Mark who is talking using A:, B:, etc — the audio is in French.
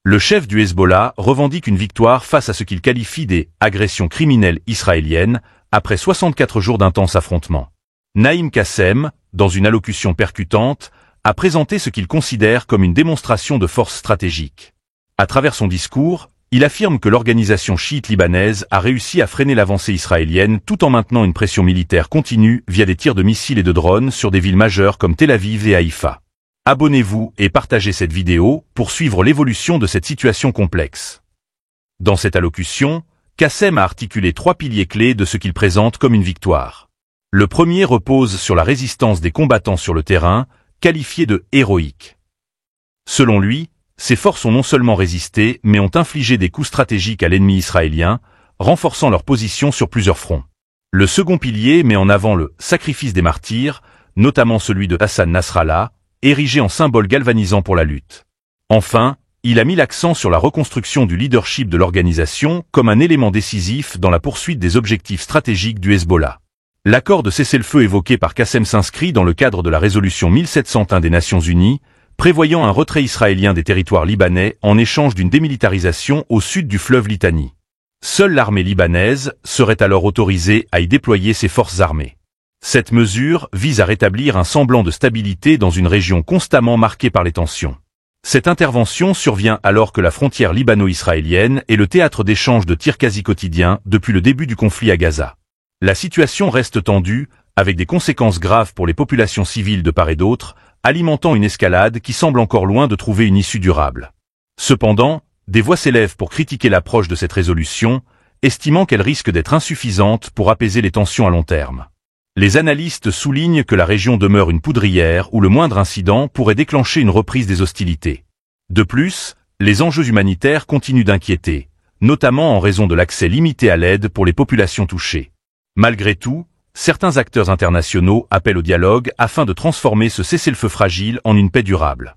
A: Le chef du Hezbollah revendique une victoire face à ce qu'il qualifie des « agressions criminelles israéliennes » après 64 jours d'intenses affrontements. Naïm Qassem, dans une allocution percutante, a présenté ce qu'il considère comme une démonstration de force stratégique. À travers son discours, il affirme que l'organisation chiite libanaise a réussi à freiner l'avancée israélienne tout en maintenant une pression militaire continue via des tirs de missiles et de drones sur des villes majeures comme Tel Aviv et Haïfa. Abonnez-vous et partagez cette vidéo pour suivre l'évolution de cette situation complexe. Dans cette allocution, Qassem a articulé 3 piliers clés de ce qu'il présente comme une victoire. Le premier repose sur la résistance des combattants sur le terrain, qualifiée de héroïque. Selon lui, ces forces ont non seulement résisté, mais ont infligé des coups stratégiques à l'ennemi israélien, renforçant leur position sur plusieurs fronts. Le second pilier met en avant le sacrifice des martyrs, notamment celui de Hassan Nasrallah, érigé en symbole galvanisant pour la lutte. Enfin, il a mis l'accent sur la reconstruction du leadership de l'organisation comme un élément décisif dans la poursuite des objectifs stratégiques du Hezbollah. L'accord de cessez-le-feu évoqué par Qassem s'inscrit dans le cadre de la résolution 1701 des Nations Unies, prévoyant un retrait israélien des territoires libanais en échange d'une démilitarisation au sud du fleuve Litani. Seule l'armée libanaise serait alors autorisée à y déployer ses forces armées. Cette mesure vise à rétablir un semblant de stabilité dans une région constamment marquée par les tensions. Cette intervention survient alors que la frontière libano-israélienne est le théâtre d'échanges de tirs quasi quotidiens depuis le début du conflit à Gaza. La situation reste tendue, avec des conséquences graves pour les populations civiles de part et d'autre, alimentant une escalade qui semble encore loin de trouver une issue durable. Cependant, des voix s'élèvent pour critiquer l'approche de cette résolution, estimant qu'elle risque d'être insuffisante pour apaiser les tensions à long terme. Les analystes soulignent que la région demeure une poudrière où le moindre incident pourrait déclencher une reprise des hostilités. De plus, les enjeux humanitaires continuent d'inquiéter, notamment en raison de l'accès limité à l'aide pour les populations touchées. Malgré tout, certains acteurs internationaux appellent au dialogue afin de transformer ce cessez-le-feu fragile en une paix durable.